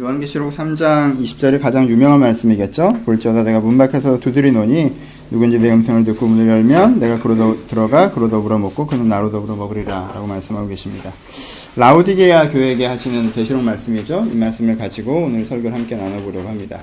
요한계시록 3장 20절이 가장 유명한 말씀이겠죠. 볼지어다 내가 문 밖에서 두드리노니 누군지 내 음성을 듣고 문을 열면 내가 그로 들어가 그로 더불어 먹고 그는 나로 더불어 먹으리라 라고 말씀하고 계십니다. 라오디게아 교회에게 하시는 계시록 말씀이죠. 이 말씀을 가지고 오늘 설교를 함께 나눠보려고 합니다.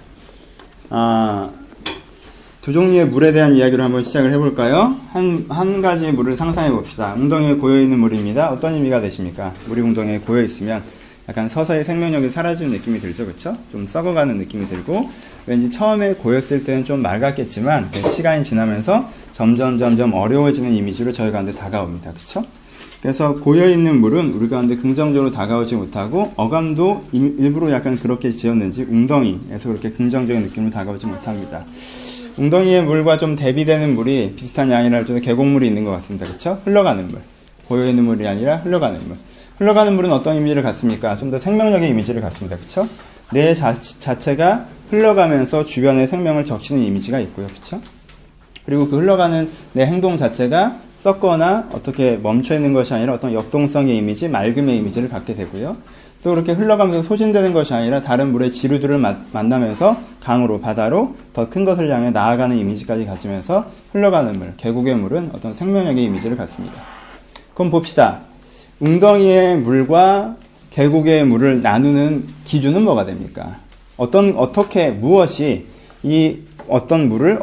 두 종류의 물에 대한 이야기를 한번 시작을 해볼까요? 한 가지 물을 상상해 봅시다. 웅덩이에 고여있는 물입니다. 어떤 의미가 되십니까? 물이 웅덩이에 고여있으면 약간 서서히 생명력이 사라지는 느낌이 들죠, 그쵸? 좀 썩어가는 느낌이 들고, 왠지 처음에 고였을 때는 좀 맑았겠지만, 시간이 지나면서 점점 어려워지는 이미지로 저희 가운데 다가옵니다, 그쵸? 그래서 고여있는 물은 우리 가운데 긍정적으로 다가오지 못하고, 어감도 일부러 약간 그렇게 지었는지, 웅덩이에서 그렇게 긍정적인 느낌으로 다가오지 못합니다. 웅덩이의 물과 좀 대비되는 물이 비슷한 양이랄 계곡물이 있는 것 같습니다, 그쵸? 흘러가는 물. 고여있는 물이 아니라 흘러가는 물. 흘러가는 물은 어떤 이미지를 갖습니까? 좀 더 생명력의 이미지를 갖습니다. 그쵸? 내 자체가 흘러가면서 주변의 생명을 적시는 이미지가 있고요. 그쵸? 그리고 그 흘러가는 내 행동 자체가 썩거나 어떻게 멈춰 있는 것이 아니라 어떤 역동성의 이미지, 맑음의 이미지를 갖게 되고요. 또 그렇게 흘러가면서 소진되는 것이 아니라 다른 물의 지류들을 만나면서 강으로, 바다로 더 큰 것을 향해 나아가는 이미지까지 가지면서 흘러가는 물, 계곡의 물은 어떤 생명력의 이미지를 갖습니다. 그럼 봅시다. 웅덩이의 물과 계곡의 물을 나누는 기준은 뭐가 됩니까? 무엇이 어떤 물은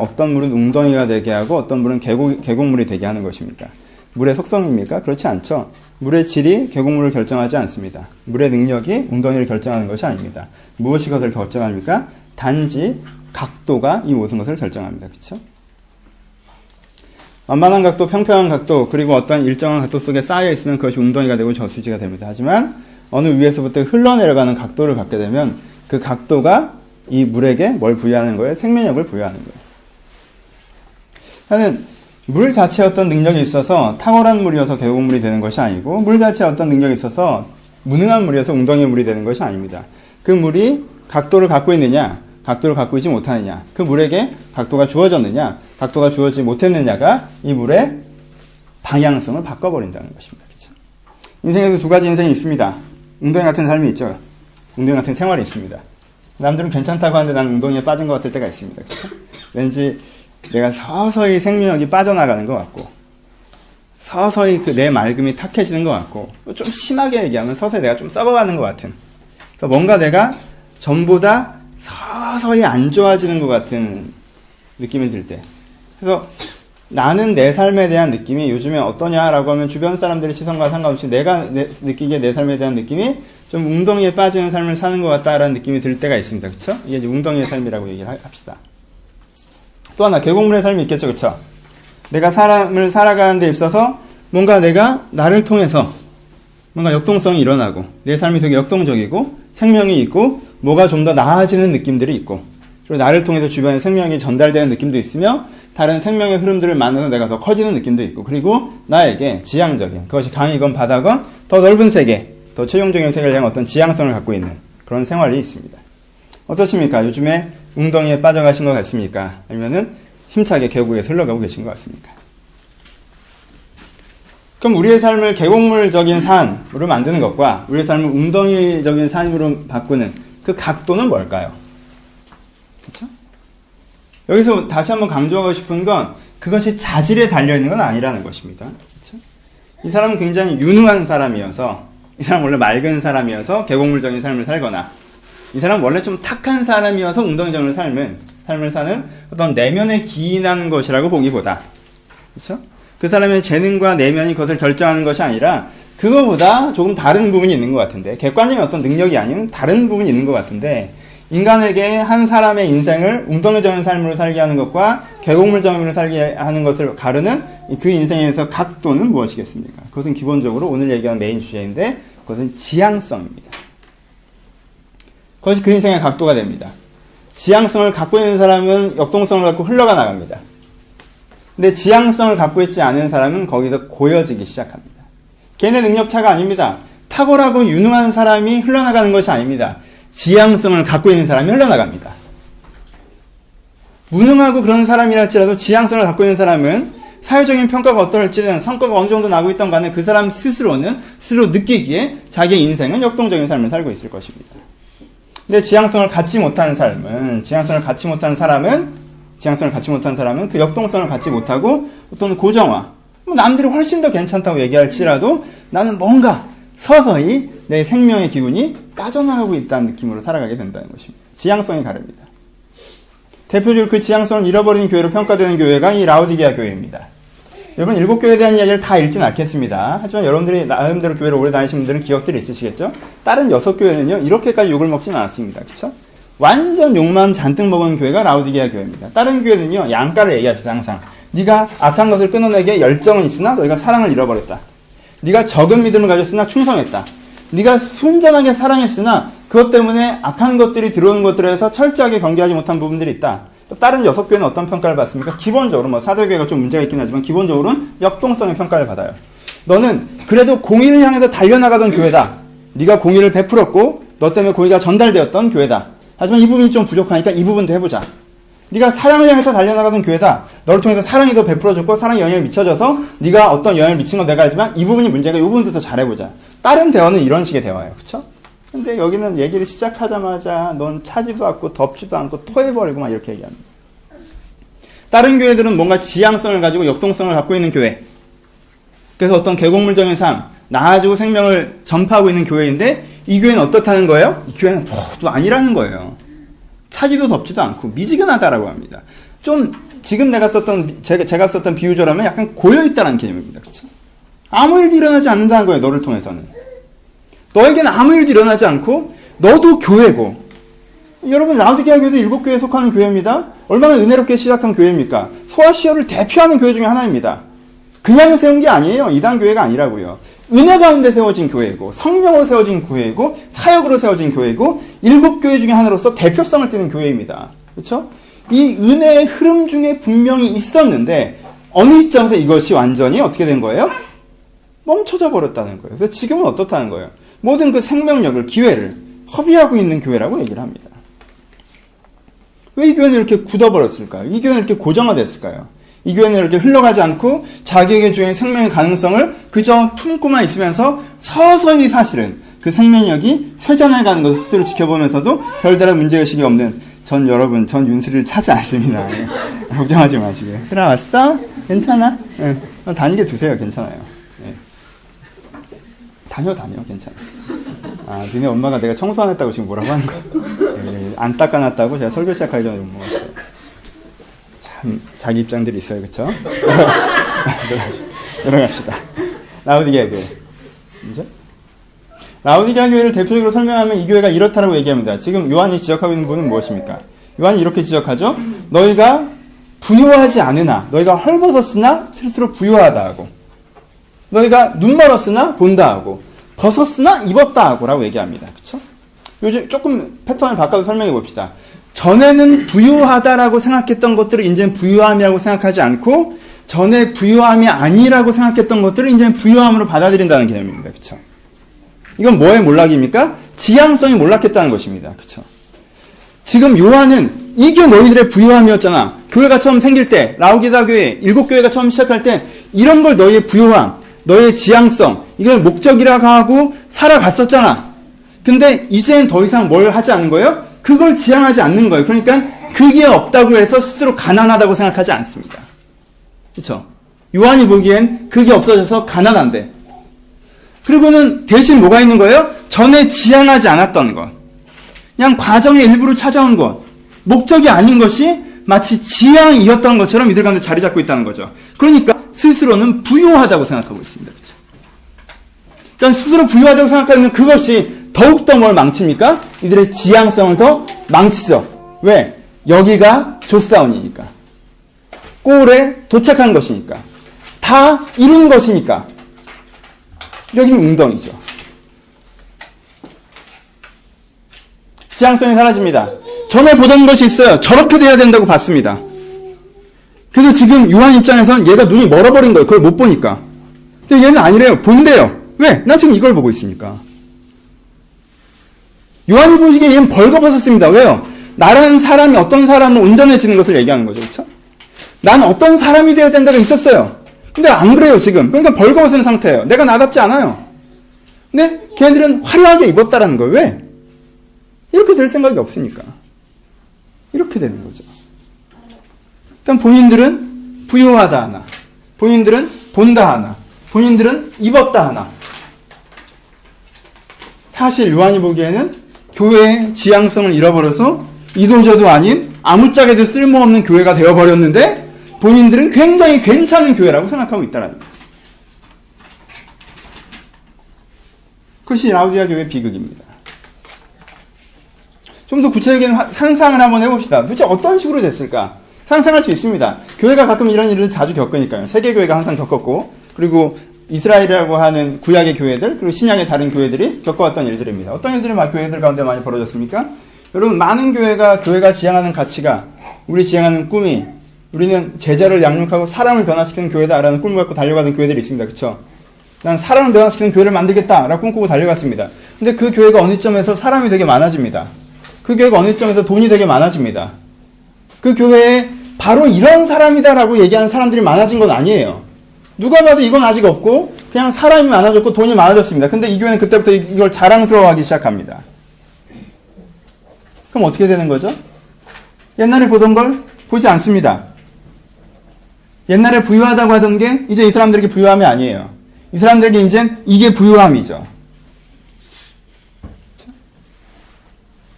웅덩이가 되게 하고 어떤 물은 계곡물이 되게 하는 것입니까? 물의 속성입니까? 그렇지 않죠. 물의 질이 계곡물을 결정하지 않습니다. 물의 능력이 웅덩이를 결정하는 것이 아닙니다. 무엇이 그것을 결정합니까? 단지 각도가 이 모든 것을 결정합니다. 그렇죠? 완만한 각도, 평평한 각도, 그리고 어떤 일정한 각도 속에 쌓여 있으면 그것이 웅덩이가 되고 저수지가 됩니다. 하지만 어느 위에서부터 흘러내려가는 각도를 갖게 되면 그 각도가 이 물에게 뭘 부여하는 거예요? 생명력을 부여하는 거예요. 하여튼 물 자체에 어떤 능력이 있어서 탁월한 물이어서 계곡물이 되는 것이 아니고 물 자체에 어떤 능력이 있어서 무능한 물이어서 웅덩이 물이 되는 것이 아닙니다. 그 물이 각도를 갖고 있느냐, 각도를 갖고 있지 못하느냐, 그 물에게 각도가 주어졌느냐, 각도가 주어지지 못했느냐가 이 물의 방향성을 바꿔버린다는 것입니다. 그렇죠? 인생에도 두 가지 인생이 있습니다. 웅덩이 같은 삶이 있죠. 웅덩이 같은 생활이 있습니다. 남들은 괜찮다고 하는데 나는 웅덩이에 빠진 것 같을 때가 있습니다. 그렇죠? 왠지 내가 서서히 생명력이 빠져나가는 것 같고, 서서히 내 맑음이 탁해지는 것 같고, 좀 심하게 얘기하면 서서히 내가 좀 썩어가는 것 같은. 그래서 뭔가 내가 전보다 서서히 안 좋아지는 것 같은 느낌이 들 때. 그래서 나는 내 삶에 대한 느낌이 요즘에 어떠냐라고 하면 주변 사람들의 시선과 상관없이 내가 느끼기에 내 삶에 대한 느낌이 좀 웅덩이에 빠지는 삶을 사는 것 같다라는 느낌이 들 때가 있습니다. 그쵸? 이게 이제 웅덩이의 삶이라고 얘기를 합시다. 또 하나, 계곡물의 삶이 있겠죠. 그쵸? 내가 사람을 살아가는 데 있어서 뭔가 내가 나를 통해서 뭔가 역동성이 일어나고 내 삶이 되게 역동적이고 생명이 있고 뭐가 좀 더 나아지는 느낌들이 있고 그리고 나를 통해서 주변에 생명이 전달되는 느낌도 있으며 다른 생명의 흐름들을 만나서 내가 더 커지는 느낌도 있고 그리고 나에게 지향적인 그것이 강이건 바다건 더 넓은 세계 더 최종적인 세계를 향한 어떤 지향성을 갖고 있는 그런 생활이 있습니다. 어떠십니까? 요즘에 웅덩이에 빠져가신 것 같습니까? 아니면은 힘차게 계곡에 흘러가고 계신 것 같습니까? 그럼 우리의 삶을 계곡물적인 삶으로 만드는 것과 우리의 삶을 웅덩이적인 삶으로 바꾸는 그 각도는 뭘까요? 그렇죠? 여기서 다시 한번 강조하고 싶은 건 그것이 자질에 달려있는 건 아니라는 것입니다. 그렇죠? 이 사람은 굉장히 유능한 사람이어서 이 사람은 원래 맑은 사람이어서 계곡물적인 삶을 살거나 이 사람은 원래 좀 탁한 사람이어서 웅덩이적인 삶을 사는 어떤 내면에 기인한 것이라고 보기보다 그렇죠? 그 사람의 재능과 내면이 그것을 결정하는 것이 아니라 그거보다 조금 다른 부분이 있는 것 같은데 객관적인 어떤 능력이 아닌 다른 부분이 있는 것 같은데 인간에게 한 사람의 인생을 웅덩이적인 삶으로 살게 하는 것과 계곡물적인 삶으로 살게 하는 것을 가르는 그 인생에서 각도는 무엇이겠습니까? 그것은 기본적으로 오늘 얘기하는 메인 주제인데 그것은 지향성입니다. 그것이 그 인생의 각도가 됩니다. 지향성을 갖고 있는 사람은 역동성을 갖고 흘러가 나갑니다. 근데 지향성을 갖고 있지 않은 사람은 거기서 고여지기 시작합니다. 걔네 능력차가 아닙니다. 탁월하고 유능한 사람이 흘러나가는 것이 아닙니다. 지향성을 갖고 있는 사람이 흘러나갑니다. 무능하고 그런 사람이랄지라도 지향성을 갖고 있는 사람은 사회적인 평가가 어떨지는 성과가 어느 정도 나고 있던 간에 그 사람 스스로 느끼기에 자기의 인생은 역동적인 삶을 살고 있을 것입니다. 근데 지향성을 갖지 못하는 사람은 그 역동성을 갖지 못하고 어떤 고정화, 남들이 훨씬 더 괜찮다고 얘기할지라도 나는 뭔가 서서히 내 생명의 기운이 빠져나가고 있다는 느낌으로 살아가게 된다는 것입니다. 지향성이 가릅니다. 대표적으로 그 지향성을 잃어버린 교회로 평가되는 교회가 이 라오디게아 교회입니다. 여러분 7교회에 대한 이야기를 다 읽진 않겠습니다. 하지만 여러분들이 나름대로 교회를 오래 다니신 분들은 기억들이 있으시겠죠? 다른 6교회는요 이렇게까지 욕을 먹지는 않았습니다. 그렇죠? 완전 욕만 잔뜩 먹은 교회가 라오디게아 교회입니다. 다른 교회는요 양가를 얘기하셨어요. 항상 네가 악한 것을 끊어내기에 열정은 있으나 너희가 사랑을 잃어버렸다. 네가 적은 믿음을 가졌으나 충성했다. 네가 순전하게 사랑했으나 그것 때문에 악한 것들이 들어오는 것들에서 철저하게 경계하지 못한 부분들이 있다. 다른 6교회는 어떤 평가를 받습니까? 기본적으로 사도교회가 좀 문제가 있긴 하지만 기본적으로는 역동성의 평가를 받아요. 너는 그래도 공의를 향해서 달려나가던 교회다. 네가 공의를 베풀었고 너 때문에 공의가 전달되었던 교회다. 하지만 이 부분이 좀 부족하니까 이 부분도 해보자. 네가 사랑을 향해서 달려나가던 교회다. 너를 통해서 사랑이 더 베풀어졌고 사랑의 영향이 미쳐져서 네가 어떤 영향을 미친 건 내가 알지만 이 부분이 문제가 이 부분도 더 잘해보자. 다른 대화는 이런 식의 대화예요. 그렇죠? 근데 여기는 얘기를 시작하자마자 넌 차지도 않고 덥지도 않고 토해버리고 막 이렇게 얘기합니다. 다른 교회들은 뭔가 지향성을 가지고 역동성을 갖고 있는 교회. 그래서 어떤 계곡물적인 삶, 나아지고 생명을 전파하고 있는 교회인데 이 교회는 어떻다는 거예요? 이 교회는 또 아니라는 거예요. 차지도 덥지도 않고 미지근하다라고 합니다. 좀 지금 제가 썼던 비유처럼 약간 고여있다는 개념입니다. 그렇죠? 아무 일도 일어나지 않는다는 거예요. 너를 통해서는. 너에게는 아무 일도 일어나지 않고 너도 교회고 여러분 라오디게아 교회도 7교회에 속하는 교회입니다. 얼마나 은혜롭게 시작한 교회입니까? 소아시아를 대표하는 교회 중에 하나입니다. 그냥 세운 게 아니에요. 이단 교회가 아니라고요. 은혜 가운데 세워진 교회고 성령으로 세워진 교회고 사역으로 세워진 교회고 7교회 중에 하나로서 대표성을 띠는 교회입니다. 그렇죠? 이 은혜의 흐름 중에 분명히 있었는데 어느 시점에서 이것이 완전히 어떻게 된 거예요? 멈춰져 버렸다는 거예요. 그래서 지금은 어떻다는 거예요? 모든 그 생명력을, 기회를 허비하고 있는 교회라고 얘기를 합니다. 왜 이 교회는 이렇게 굳어버렸을까요? 이 교회는 이렇게 고정화됐을까요? 이 교회는 이렇게 흘러가지 않고 자기에게 주인 생명의 가능성을 그저 품고만 있으면서 서서히 사실은 그 생명력이 쇠잔해가는 것을 스스로 지켜보면서도 별다른 문제의식이 없는 전 윤수리를 차지 않습니다. 걱정하지 마시고요. 들어왔어? 괜찮아? 응. 다니게 두세요. 괜찮아요. 다녀 괜찮아. 아, 니네 엄마가 내가 청소 안 했다고 지금 뭐라고 하는 거야? 안 닦아놨다고 제가 설교 시작하기 전에 못 먹었어요. 참 자기 입장들이 있어요. 그쵸? 들어갑시다. 라오디게아 교회. 이제? 라오디게아 교회를 대표적으로 설명하면 이 교회가 이렇다라고 얘기합니다. 지금 요한이 지적하고 있는 분은 무엇입니까? 요한이 이렇게 지적하죠. 너희가 부유하지 않으나 너희가 헐벗었으나 스스로 부유하다 하고 너희가 눈 멀었으나 본다 하고 벗었으나 입었다 하고 라고 얘기합니다. 그쵸? 요즘 조금 패턴을 바꿔서 설명해 봅시다. 전에는 부유하다라고 생각했던 것들을 이제는 부유함이라고 생각하지 않고 전에 부유함이 아니라고 생각했던 것들을 이제는 부유함으로 받아들인다는 개념입니다. 그쵸? 이건 뭐의 몰락입니까? 지향성이 몰락했다는 것입니다. 그쵸? 지금 요한은 이게 너희들의 부유함이었잖아. 교회가 처음 생길 때, 라오디게아 교회, 7교회가 처음 시작할 때 이런 걸 너희의 부유함, 너희의 지향성, 이걸 목적이라고 하고 살아갔었잖아. 근데 이제는 더 이상 뭘 하지 않는 거예요? 그걸 지향하지 않는 거예요. 그러니까 그게 없다고 해서 스스로 가난하다고 생각하지 않습니다. 그렇죠? 요한이 보기엔 그게 없어져서 가난한데. 그리고는 대신 뭐가 있는 거예요? 전에 지향하지 않았던 것. 그냥 과정의 일부로 찾아온 것. 목적이 아닌 것이 마치 지향이었던 것처럼 이들 가운데 자리 잡고 있다는 거죠. 그러니까 스스로는 부유하다고 생각하고 있습니다. 그렇죠? 그러니까 스스로 부유하다고 생각하는 그것이 더욱더 뭘 망칩니까? 이들의 지향성을 더 망치죠. 왜? 여기가 조스다운이니까. 골에 도착한 것이니까. 다 이룬 것이니까. 여기는 웅덩이죠. 지향성이 사라집니다. 전에 보던 것이 있어요. 저렇게 돼야 된다고 봤습니다. 그래서 지금 요한 입장에서는 얘가 눈이 멀어버린 거예요. 그걸 못 보니까. 근데 얘는 아니래요. 본대요. 왜? 난 지금 이걸 보고 있으니까. 요한이 보시기에 얘는 벌거벗었습니다. 왜요? 나라는 사람이 어떤 사람으로 온전해지는 것을 얘기하는 거죠. 그렇죠? 난 어떤 사람이 되어야 된다가 있었어요. 근데 안 그래요, 지금. 그러니까 벌거벗은 상태예요. 내가 나답지 않아요. 근데 걔네들은 화려하게 입었다라는 거예요. 왜? 이렇게 될 생각이 없으니까. 이렇게 되는 거죠. 그러니까 본인들은 부유하다 하나, 본인들은 본다 하나, 본인들은 입었다 하나. 사실 요한이 보기에는 교회의 지향성을 잃어버려서 이도저도 아닌 아무짝에도 쓸모없는 교회가 되어버렸는데 본인들은 굉장히 괜찮은 교회라고 생각하고 있다는 거예요. 그것이 라우디아 교회의 비극입니다. 좀 더 구체적인 상상을 한번 해봅시다. 도대체 어떤 식으로 됐을까? 상상할 수 있습니다. 교회가 가끔 이런 일을 자주 겪으니까요. 세계교회가 항상 겪었고, 그리고 이스라엘이라고 하는 구약의 교회들, 그리고 신약의 다른 교회들이 겪어왔던 일들입니다. 어떤 일들이 교회들 가운데 많이 벌어졌습니까? 여러분, 많은 교회가 지향하는 가치가, 우리 지향하는 꿈이, 우리는 제자를 양육하고 사람을 변화시키는 교회다라는 꿈을 갖고 달려가던 교회들이 있습니다. 그쵸? 난 사람을 변화시키는 교회를 만들겠다라고 꿈꾸고 달려갔습니다. 근데 그 교회가 어느 점에서 사람이 되게 많아집니다. 그 교회가 어느 점에서 돈이 되게 많아집니다. 그 교회에 바로 이런 사람이다라고 얘기하는 사람들이 많아진 건 아니에요. 누가 봐도 이건 아직 없고 그냥 사람이 많아졌고 돈이 많아졌습니다. 근데 이 교회는 그때부터 이걸 자랑스러워하기 시작합니다. 그럼 어떻게 되는 거죠? 옛날에 보던 걸 보지 않습니다. 옛날에 부유하다고 하던 게 이제 이 사람들에게 부유함이 아니에요. 이 사람들에게 이젠 이게 부유함이죠.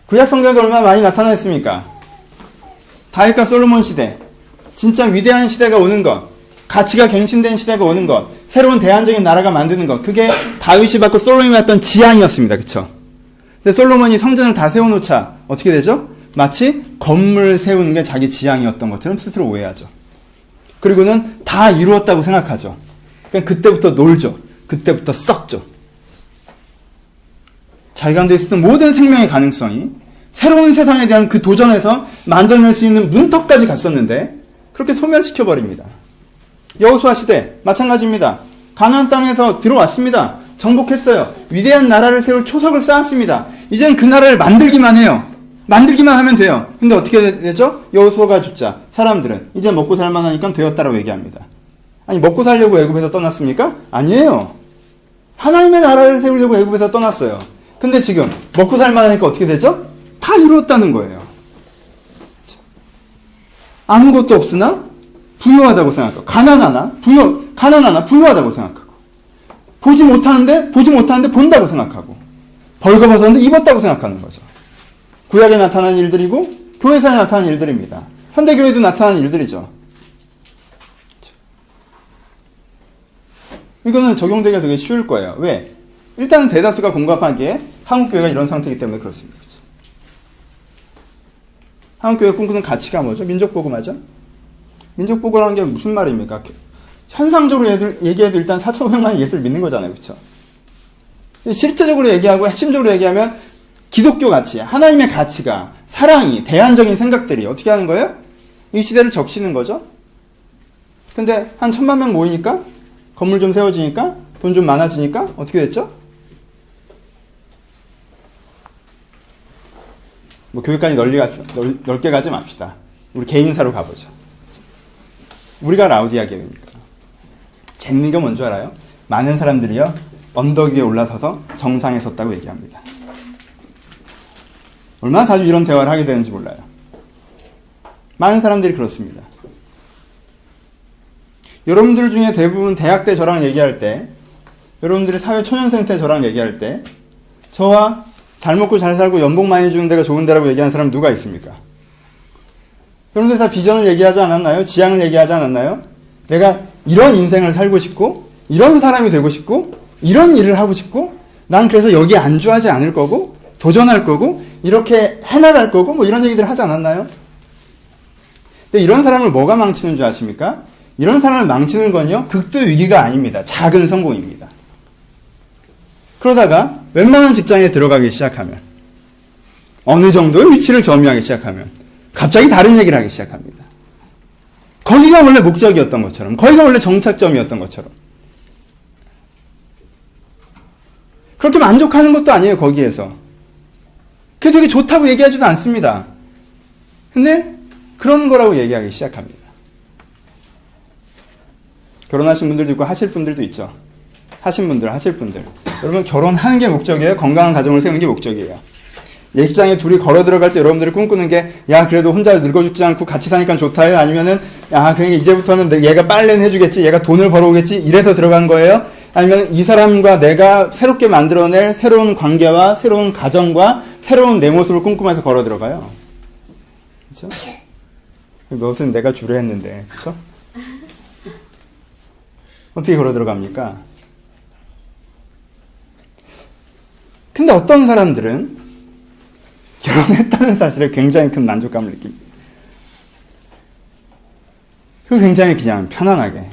구약 성경에서 얼마나 많이 나타났습니까? 다윗과 솔로몬 시대, 진짜 위대한 시대가 오는 것, 가치가 갱신된 시대가 오는 것, 새로운 대안적인 나라가 만드는 것, 그게 다윗이 받고 솔로몬이 받던 지향이었습니다. 그쵸? 근데 솔로몬이 성전을 다 세워놓자 어떻게 되죠? 마치 건물 세우는 게 자기 지향이었던 것처럼 스스로 오해하죠. 그리고는 다 이루었다고 생각하죠. 그냥 그때부터 놀죠. 그때부터 썩죠. 자기 가운데 있었던 모든 생명의 가능성이 새로운 세상에 대한 그 도전에서 만들어낼 수 있는 문턱까지 갔었는데 그렇게 소멸시켜버립니다. 여호수아 시대 마찬가지입니다. 가나안 땅에서 들어왔습니다. 정복했어요. 위대한 나라를 세울 초석을 쌓았습니다. 이젠 그 나라를 만들기만 해요. 만들기만 하면 돼요. 근데 어떻게 되죠? 여호수아가 죽자 사람들은 이제 먹고 살만하니까 되었다라고 얘기합니다. 아니 먹고 살려고 애굽에서 떠났습니까? 아니에요. 하나님의 나라를 세우려고 애굽에서 떠났어요. 근데 지금 먹고 살만하니까 어떻게 되죠? 다 이루었다는 거예요. 아무것도 없으나 부유하다고 생각하고 가난하나 부유하다고 생각하고 보지 못하는데 본다고 생각하고 벌거벗었는데 입었다고 생각하는 거죠. 구약에 나타난 일들이고 교회사에 나타난 일들입니다. 현대교회도 나타난 일들이죠. 이거는 적용되기가 되게 쉬울 거예요. 왜? 일단은 대다수가 공감하기에 한국교회가 이런 상태이기 때문에 그렇습니다. 그렇죠? 한국교회가 꿈꾸는 가치가 뭐죠? 민족복음화죠? 민족복음이라는 게 무슨 말입니까? 현상적으로 얘기해도 일단 4,500만이 예수를 믿는 거잖아요. 그렇죠? 실제적으로 얘기하고 핵심적으로 얘기하면 기독교 가치, 하나님의 가치가, 사랑이, 대안적인 생각들이 어떻게 하는 거예요? 이 시대를 적시는 거죠? 근데 한 1,000만 명 모이니까 건물 좀 세워지니까 돈 좀 많아지니까 어떻게 됐죠? 뭐 교회까지 넓게 가지 맙시다. 우리 개인사로 가보죠. 우리가 라우디아 교회입니다. 재밌는 게 뭔지 알아요? 많은 사람들이요 언덕 위에 올라서서 정상에 섰다고 얘기합니다. 얼마나 자주 이런 대화를 하게 되는지 몰라요. 많은 사람들이 그렇습니다. 여러분들 중에 대부분 대학 때 저랑 얘기할 때, 여러분들이 사회 초년생 때 저랑 얘기할 때, 저와 잘 먹고 잘 살고 연봉 많이 주는 데가 좋은 데라고 얘기하는 사람 누가 있습니까? 여러분들 다 비전을 얘기하지 않았나요? 지향을 얘기하지 않았나요? 내가 이런 인생을 살고 싶고, 이런 사람이 되고 싶고, 이런 일을 하고 싶고, 난 그래서 여기에 안주하지 않을 거고, 도전할 거고, 이렇게 해나갈 거고, 뭐 이런 얘기들 하지 않았나요? 근데 이런 사람을 뭐가 망치는 줄 아십니까? 이런 사람을 망치는 건요, 극도 위기가 아닙니다. 작은 성공입니다. 그러다가 웬만한 직장에 들어가기 시작하면, 어느 정도의 위치를 점유하기 시작하면, 갑자기 다른 얘기를 하기 시작합니다. 거기가 원래 목적이었던 것처럼, 거기가 원래 정착점이었던 것처럼. 그렇게 만족하는 것도 아니에요, 거기에서. 그게 되게 좋다고 얘기하지도 않습니다. 근데 그런 거라고 얘기하기 시작합니다. 결혼하신 분들도 있고 하실 분들도 있죠. 하실 분들. 여러분 결혼하는 게 목적이에요? 건강한 가정을 세우는 게 목적이에요? 예식장에 둘이 걸어 들어갈 때 여러분들이 꿈꾸는 게, 야, 그래도 혼자 늙어 죽지 않고 같이 사니까 좋다요? 아니면은, 야, 그냥 이제부터는 얘가 빨래는 해주겠지, 얘가 돈을 벌어오겠지, 이래서 들어간 거예요? 아니면 이 사람과 내가 새롭게 만들어낼 새로운 관계와 새로운 가정과 새로운 내 모습을 꿈꾸면서 걸어 들어가요? 그쵸? 무엇은 내가 주려 했는데, 그쵸? 어떻게 걸어 들어갑니까? 근데 어떤 사람들은 결혼했다는 사실에 굉장히 큰 만족감을 느낍니다. 그리고 굉장히 그냥 편안하게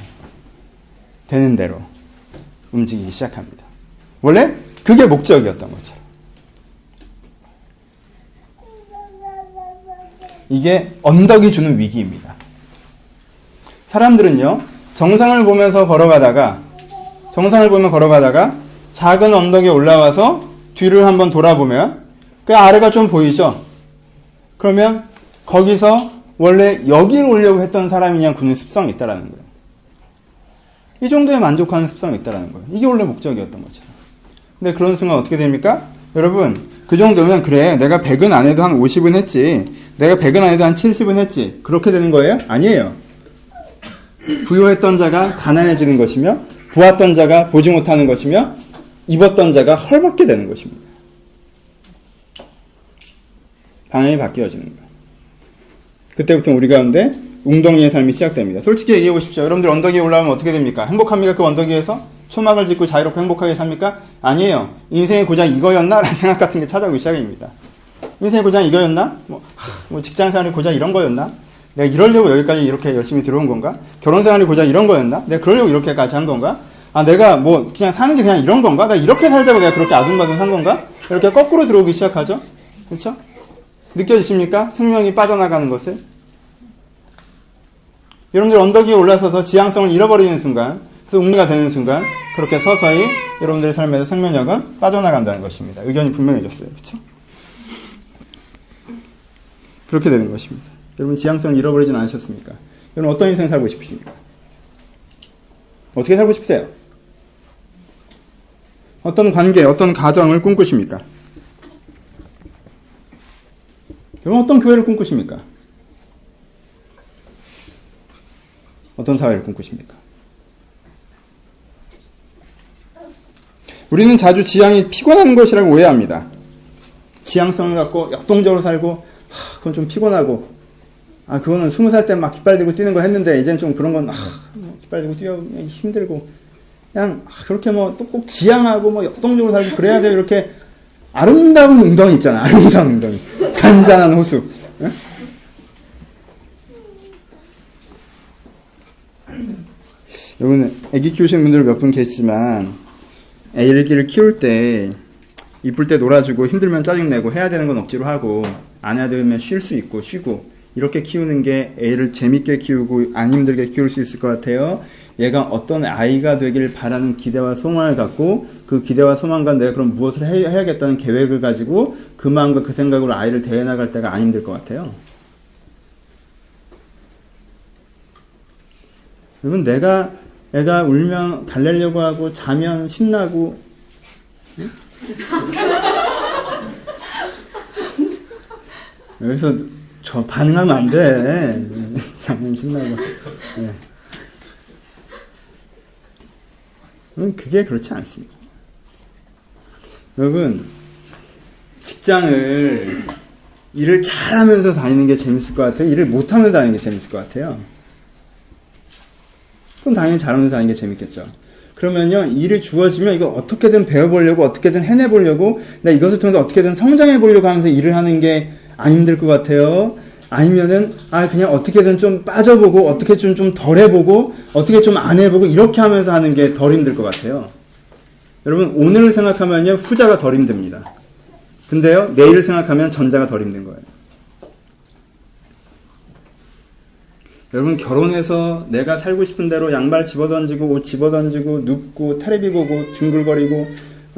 되는 대로 움직이기 시작합니다. 원래 그게 목적이었던 것처럼. 이게 언덕이 주는 위기입니다. 사람들은요, 정상을 보면 걸어가다가 작은 언덕에 올라와서 뒤를 한번 돌아보면 그 아래가 좀 보이죠? 그러면 거기서 원래 여기를 오려고 했던 사람이냐 굳는 습성이 있다라는 거예요. 이 정도에 만족하는 습성이 있다라는 거예요. 이게 원래 목적이었던 것처럼. 근데 그런 순간 어떻게 됩니까? 여러분, 그 정도면 그래, 내가 100은 안 해도 한 50은 했지, 내가 100은 안 해도 한 70은 했지, 그렇게 되는 거예요? 아니에요. 부유했던 자가 가난해지는 것이며, 보았던 자가 보지 못하는 것이며, 입었던 자가 헐벗게 되는 것입니다. 방향이 바뀌어지는 거예요. 그때부터 우리 가운데 웅덩이의 삶이 시작됩니다. 솔직히 얘기해 보십시오. 여러분들 언덕 위에 올라오면 어떻게 됩니까? 행복합니까? 그 언덕 위에서? 초막을 짓고 자유롭고 행복하게 삽니까? 아니에요. 인생의 고장 이거였나? 라는 생각 같은 게 찾아오기 시작입니다. 인생의 고장 이거였나? 직장생활의 고장 이런 거였나? 내가 이러려고 여기까지 이렇게 열심히 들어온 건가? 결혼생활의 고장 이런 거였나? 내가 그러려고 이렇게까지 한 건가? 아, 내가 그냥 사는 게 그냥 이런 건가? 나 이렇게 살자고 내가 그렇게 아둥바둥 산 건가? 이렇게 거꾸로 들어오기 시작하죠? 그렇죠? 느껴지십니까? 생명이 빠져나가는 것을? 여러분들 언덕 위에 올라서서 지향성을 잃어버리는 순간, 그래서 웅리가 되는 순간, 그렇게 서서히 여러분들의 삶에서 생명력은 빠져나간다는 것입니다. 의견이 분명해졌어요. 그렇죠? 그렇게 되는 것입니다. 여러분 지향성을 잃어버리진 않으셨습니까? 여러분 어떤 인생 살고 싶으십니까? 어떻게 살고 싶으세요? 어떤 관계, 어떤 가정을 꿈꾸십니까? 여러분 어떤 교회를 꿈꾸십니까? 어떤 사회를 꿈꾸십니까? 우리는 자주 지향이 피곤한 것이라고 오해합니다. 지향성을 갖고 역동적으로 살고, 그건 좀 피곤하고, 그거는 20살 때 막 깃발 들고 뛰는 거 했는데, 이제는 좀 그런 건, 깃발 들고 뛰어 힘들고, 그냥, 그렇게 꼭 지향하고, 역동적으로 살고, 그래야 돼요. 이렇게 아름다운 웅덩이 있잖아. 아름다운 웅덩이. 잔잔한 호수. 네? 여러분, 애기 키우시는 분들 몇 분 계시지만, 애기를 키울 때, 이쁠 때 놀아주고, 힘들면 짜증내고, 해야 되는 건 억지로 하고, 안 해야 되면 쉴 수 있고, 쉬고, 이렇게 키우는 게 애를 재밌게 키우고, 안 힘들게 키울 수 있을 것 같아요. 얘가 어떤 아이가 되길 바라는 기대와 소망을 갖고, 그 기대와 소망과 내가 그럼 무엇을 해야겠다는 계획을 가지고, 그 마음과 그 생각으로 아이를 대해나갈 때가 안 힘들 것 같아요. 여러분, 애가 울면 달래려고 하고, 자면 신나고, 응? 여기서 저 반응하면 안 돼. 자면 신나고. 네. 그게 그렇지 않습니다. 여러분, 직장을 일을 잘하면서 다니는 게 재밌을 것 같아요? 일을 못하면서 다니는 게 재밌을 것 같아요? 그럼 당연히 잘하면서 다니는 게 재밌겠죠. 그러면요, 일이 주어지면 이거 어떻게든 배워보려고, 어떻게든 해내보려고, 나 이것을 통해서 어떻게든 성장해보려고 하면서 일을 하는 게 안 힘들 것 같아요? 아니면은, 그냥 어떻게든 좀 빠져보고, 어떻게 좀 덜 해보고, 어떻게 좀 안 해보고, 이렇게 하면서 하는 게 덜 힘들 것 같아요. 여러분, 오늘을 생각하면요, 후자가 덜 힘듭니다. 근데요, 내일을 생각하면 전자가 덜 힘든 거예요. 여러분, 결혼해서 내가 살고 싶은 대로 양말 집어던지고, 옷 집어던지고, 눕고, 테레비 보고, 뒹굴거리고,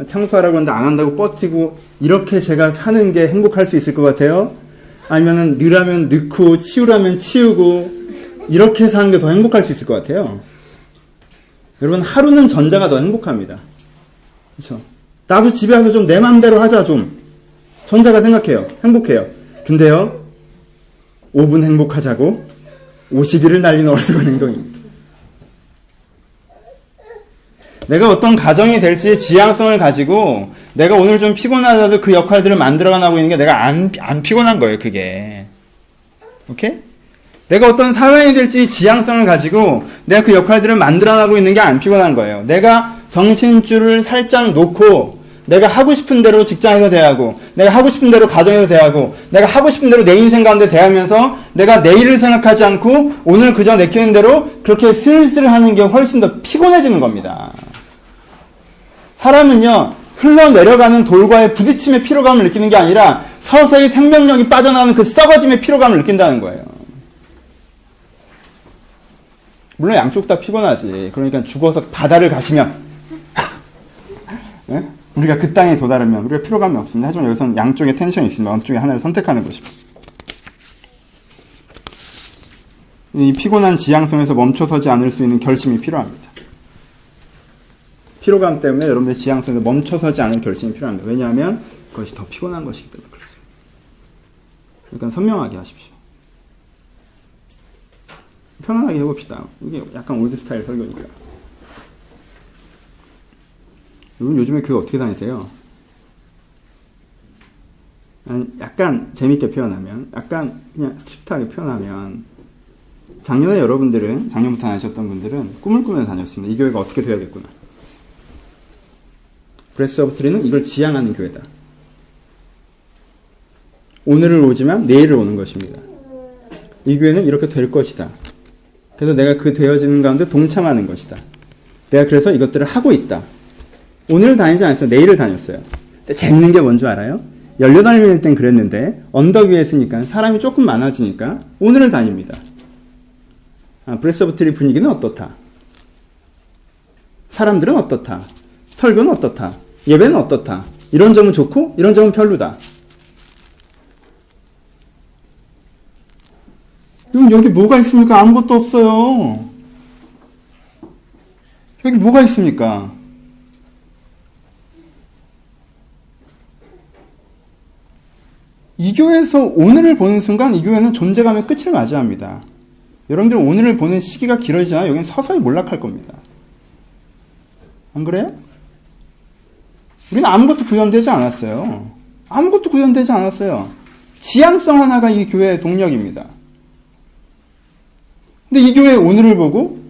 청소하라고 하는데 안 한다고 버티고, 이렇게 제가 사는 게 행복할 수 있을 것 같아요? 아니면은, 넣으라면 넣고, 치우라면 치우고, 이렇게 사는 게 더 행복할 수 있을 것 같아요? 여러분, 하루는 전자가 더 행복합니다. 그렇죠? 나도 집에 와서 좀 내 맘대로 하자, 좀. 전자가 생각해요. 행복해요. 근데요, 5분 행복하자고 50일을 날리는 어리석은 행동입니다. 내가 어떤 가정이 될지 지향성을 가지고 내가 오늘 좀 피곤하다도 그 역할들을 만들어가고 있는 게 내가 안 피곤한 거예요, 그게. 오케이? 내가 어떤 사회인이 될지 지향성을 가지고 내가 그 역할들을 만들어가고 있는 게 안 피곤한 거예요. 내가 정신줄을 살짝 놓고 내가 하고 싶은 대로 직장에서 대하고 내가 하고 싶은 대로 가정에서 대하고 내가 하고 싶은 대로 내 인생 가운데 대하면서 내가 내일을 생각하지 않고 오늘 그저 내키는 대로 그렇게 슬슬 하는 게 훨씬 더 피곤해지는 겁니다. 사람은요, 흘러내려가는 돌과의 부딪힘의 피로감을 느끼는 게 아니라 서서히 생명력이 빠져나가는 그 썩어짐의 피로감을 느낀다는 거예요. 물론 양쪽 다 피곤하지. 그러니까 죽어서 바다를 가시면 네? 우리가 그 땅에 도달하면 우리가 피로감이 없습니다. 하지만 여기서는 양쪽에 텐션이 있으면 어느 쪽에 하나를 선택하는 것입니다. 이 피곤한 지향성에서 멈춰서지 않을 수 있는 결심이 필요합니다. 피로감 때문에 여러분의 지향성에서 멈춰서지 않을 결심이 필요합니다. 왜냐하면 그것이 더 피곤한 것이기 때문에 그렇습니다. 그러니까 선명하게 하십시오. 편안하게 해봅시다. 이게 약간 올드 스타일 설교니까. 여러분 요즘에 교회 어떻게 다니세요? 약간 재밌게 표현하면, 약간 그냥 스트릭트하게 표현하면, 작년에 여러분들은, 작년부터 다니셨던 분들은 꿈을 꾸면서 다녔습니다. 이 교회가 어떻게 돼야겠구나. 브레스 오브 트리는 이걸 지향하는 교회다. 오늘을 오지만 내일을 오는 것입니다. 이 교회는 이렇게 될 것이다. 그래서 내가 그 되어지는 가운데 동참하는 것이다. 내가 그래서 이것들을 하고 있다. 오늘을 다니지 않았어요. 내일을 다녔어요. 근데 재밌는 게 뭔지 알아요? 18명일 땐 그랬는데 언덕 위에 있으니까 사람이 조금 많아지니까 오늘을 다닙니다. 브레스 오브 트리 분위기는 어떻다? 사람들은 어떻다? 설교는 어떻다? 예배는 어떻다? 이런 점은 좋고 이런 점은 별로다. 여기 뭐가 있습니까? 아무것도 없어요. 여기 뭐가 있습니까? 이 교회에서 오늘을 보는 순간 이 교회는 존재감의 끝을 맞이합니다. 여러분들 오늘을 보는 시기가 길어지잖아요. 여기는 서서히 몰락할 겁니다. 안 그래요? 우리는 아무것도 구현되지 않았어요. 아무것도 구현되지 않았어요. 지향성 하나가 이 교회의 동력입니다. 근데 이 교회의 오늘을 보고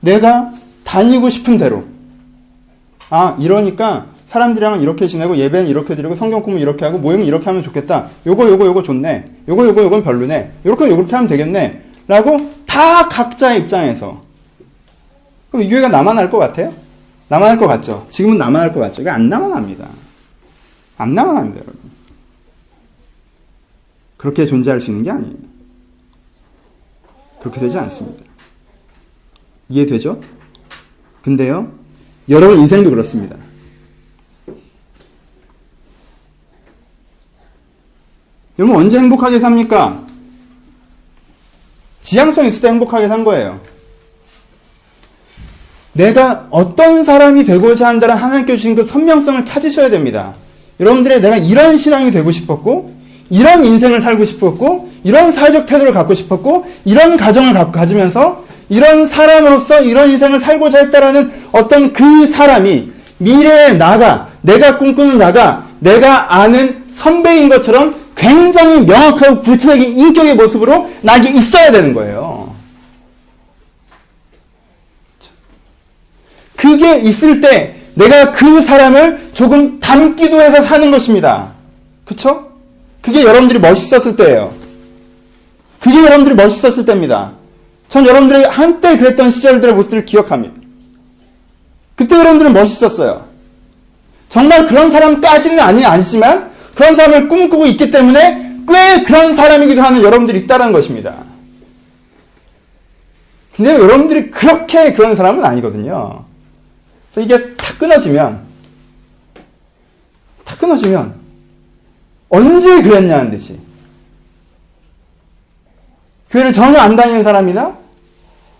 내가 다니고 싶은 대로, 이러니까 사람들이랑은 이렇게 지내고 예배는 이렇게 드리고 성경 공부 이렇게 하고 모임은 이렇게 하면 좋겠다. 요거 좋네. 요건 별로네. 요렇게 하면 되겠네. 라고 다 각자의 입장에서. 그럼 이 교회가 나만 할 것 같아요? 나만 할 것 같죠? 지금은 나만 할 것 같죠? 이게 안 나만 합니다. 안 나만 합니다, 여러분. 그렇게 존재할 수 있는 게 아니에요. 그렇게 되지 않습니다. 이해되죠? 근데요, 여러분 인생도 그렇습니다. 여러분 언제 행복하게 삽니까? 지향성 있을 때 행복하게 산 거예요. 내가 어떤 사람이 되고자 한다는 하나님께 주신 그 선명성을 찾으셔야 됩니다. 여러분들의 내가 이런 신앙이 되고 싶었고, 이런 인생을 살고 싶었고, 이런 사회적 태도를 갖고 싶었고, 이런 가정을 가지면서 이런 사람으로서 이런 인생을 살고자 했다라는 어떤 그 사람이 미래의 나가, 내가 꿈꾸는 나가, 내가 아는 선배인 것처럼 굉장히 명확하고 구체적인 인격의 모습으로 나에게 있어야 되는 거예요. 그게 있을 때 내가 그 사람을 조금 닮기도 해서 사는 것입니다. 그쵸? 그게 여러분들이 멋있었을 때예요. 그게 여러분들이 멋있었을 때입니다. 전 여러분들이 한때 그랬던 시절들의 모습을 기억합니다. 그때 여러분들은 멋있었어요. 정말 그런 사람까지는 아니지만 그런 사람을 꿈꾸고 있기 때문에 꽤 그런 사람이기도 하는 여러분들이 있다는 것입니다. 근데 여러분들이 그렇게 그런 사람은 아니거든요. 그래서 이게 탁 끊어지면 언제 그랬냐는 듯이 교회를 전혀 안 다니는 사람이나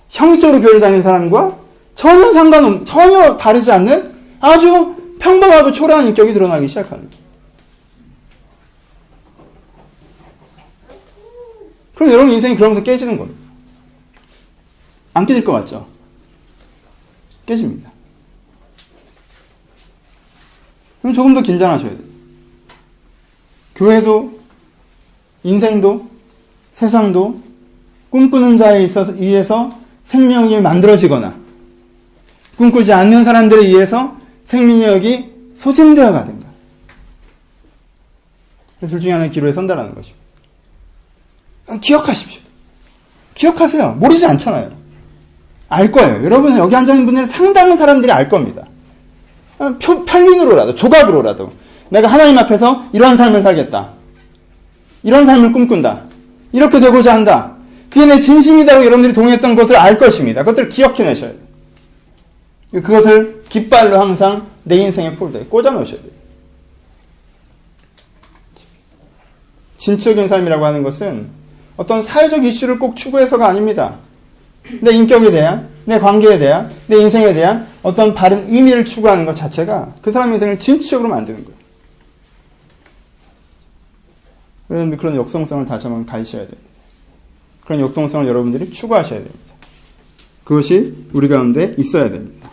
형식적으로 교회를 다니는 사람과 전혀 다르지 않는 아주 평범하고 초라한 인격이 드러나기 시작합니다. 그럼 여러분 인생이 그러면서 깨지는 겁니다. 안 깨질 것 같죠? 깨집니다. 그럼 조금 더 긴장하셔야 돼요. 교회도, 인생도, 세상도 꿈꾸는 자에 의해서 생명이 만들어지거나 꿈꾸지 않는 사람들에 의해서 생명력이 소진되어 가든가. 둘 중에 하나는 기로에 선다라는 것입니다. 기억하십시오. 기억하세요. 모르지 않잖아요. 알 거예요. 여러분 여기 앉아있는 분들은 상당한 사람들이 알 겁니다. 편린으로라도 조각으로라도 내가 하나님 앞에서 이러한 삶을 살겠다. 이런 삶을 꿈꾼다. 이렇게 되고자 한다. 그게 내 진심이다라고 여러분들이 동의했던 것을 알 것입니다. 그것들을 기억해내셔야 돼요. 그것을 깃발로 항상 내 인생의 폴더에 꽂아 놓으셔야 돼요. 진취적인 삶이라고 하는 것은 어떤 사회적 이슈를 꼭 추구해서가 아닙니다. 내 인격에 대한, 내 관계에 대한, 내 인생에 대한 어떤 바른 의미를 추구하는 것 자체가 그 사람의 인생을 진취적으로 만드는 거예요. 여러분들 그런 역동성을 다시 한번 가지셔야 됩니다. 그런 역동성을 여러분들이 추구하셔야 됩니다. 그것이 우리 가운데 있어야 됩니다.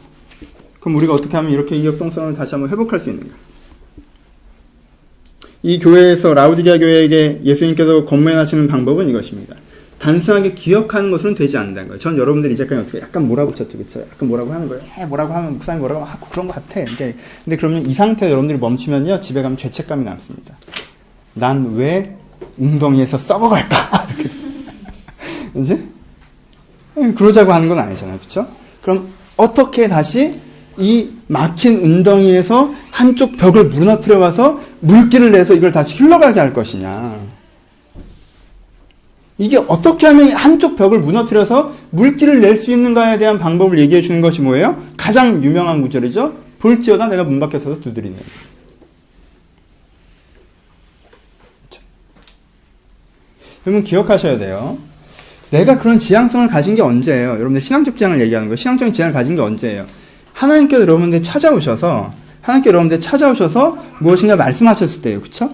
그럼 우리가 어떻게 하면 이렇게 이 역동성을 다시 한번 회복할 수 있는가? 이 교회에서 라우디게아 교회에게 예수님께서 권면하시는 방법은 이것입니다. 단순하게 기억하는 것으로는 되지 않는다는 거예요. 전 여러분들이 이제까지 어떻게 약간 몰아붙였죠, 그렇죠? 약간 뭐라고 하는 거예요. 뭐라고 하면 목사님 뭐라고 하고 그런 것 같아. 근데 그러면 이 상태에 여러분들이 멈추면요, 집에 가면 죄책감이 남습니다. 난 왜 웅덩이에서 썩어갈까? 이제 그러자고 하는 건 아니잖아요, 그렇죠? 그럼 어떻게 다시 이 막힌 웅덩이에서 한쪽 벽을 무너뜨려 와서 물기를 내서 이걸 다시 흘러가게 할 것이냐? 이게 어떻게 하면 한쪽 벽을 무너뜨려서 물기를 낼 수 있는가에 대한 방법을 얘기해 주는 것이 뭐예요? 가장 유명한 구절이죠. 볼지어다 내가 문 밖에 서서 두드리네. 여러분 기억하셔야 돼요. 내가 그런 지향성을 가진 게 언제예요? 여러분들 신앙적 지향을 얘기하는 거예요. 신앙적인 지향을 가진 게 언제예요? 하나님께서 여러분들 찾아오셔서 무엇인가 말씀하셨을 때예요. 그쵸?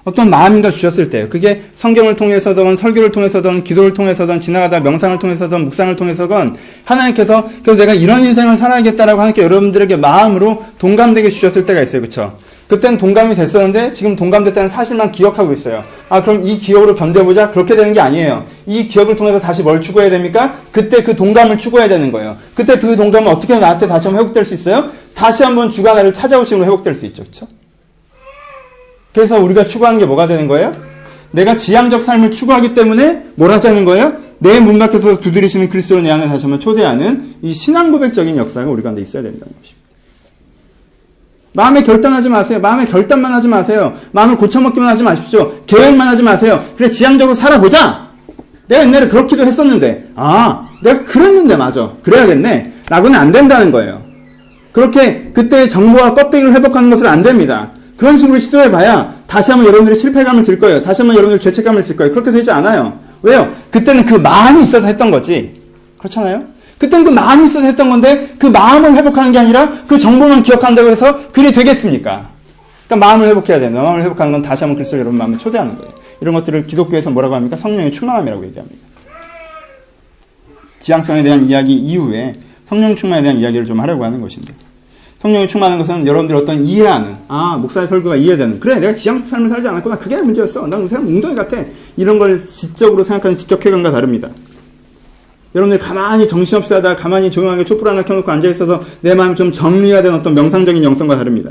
어떤 마음인가 주셨을 때예요. 그게 성경을 통해서든 설교를 통해서든 기도를 통해서든 지나가다 명상을 통해서든 묵상을 통해서든 하나님께서 그래서 내가 이런 인생을 살아야겠다라고 하나님께 여러분들에게 마음으로 동감되게 주셨을 때가 있어요. 그쵸? 그때는 동감이 됐었는데 지금 동감됐다는 사실만 기억하고 있어요. 아, 그럼 이 기억으로 견뎌보자? 그렇게 되는 게 아니에요. 이 기억을 통해서 다시 뭘 추구해야 됩니까? 그때 그 동감을 추구해야 되는 거예요. 그때 그 동감은 어떻게 나한테 다시 한번 회복될 수 있어요? 다시 한번 주가 나를 찾아오시면 회복될 수 있죠. 그렇죠? 그래서 우리가 추구하는 게 뭐가 되는 거예요? 내가 지향적 삶을 추구하기 때문에 뭘 하자는 거예요? 내 문 밖에서 두드리시는 그리스도를 내 안에 다시 한번 초대하는 이 신앙 고백적인 역사가 우리 가운데 있어야 된다는 것입니다. 마음에 결단하지 마세요. 마음에 결단만 하지 마세요. 마음을 고쳐먹기만 하지 마십시오. 계획만 하지 마세요. 그래, 지향적으로 살아보자. 내가 옛날에 그렇기도 했었는데, 내가 그랬는데 맞아. 그래야겠네. 라고는 안 된다는 거예요. 그렇게 그때의 정보와 껍데기를 회복하는 것은 안 됩니다. 그런 식으로 시도해봐야 다시 한번 여러분들이 실패감을 들 거예요. 다시 한번 여러분들이 죄책감을 들 거예요. 그렇게 되지 않아요. 왜요? 그때는 그 마음이 있어서 했던 거지. 그렇잖아요? 그때는 그 마음이 있어서 했던 건데 그 마음을 회복하는 게 아니라 그 정보만 기억한다고 해서 그리 되겠습니까? 그러니까 마음을 회복해야 돼요. 마음을 회복하는 건 다시 한번 그리스도를 여러분 마음에 초대하는 거예요. 이런 것들을 기독교에서 뭐라고 합니까? 성령의 충만함이라고 얘기합니다. 지향성에 대한 이야기 이후에 성령 충만에 대한 이야기를 좀 하려고 하는 것입니다. 성령이 충만한 것은 여러분들이 어떤 이해하는, 목사의 설교가 이해되는, 그래, 내가 지향적 삶을 살지 않았구나. 그게 문제였어. 난 사람 웅덩이 같아. 이런 걸 지적으로 생각하는 지적 쾌감과 다릅니다. 여러분들이 가만히 정신없이 하다가 가만히 조용하게 촛불 하나 켜놓고 앉아있어서 내 마음이 좀 정리가 된 어떤 명상적인 영성과 다릅니다.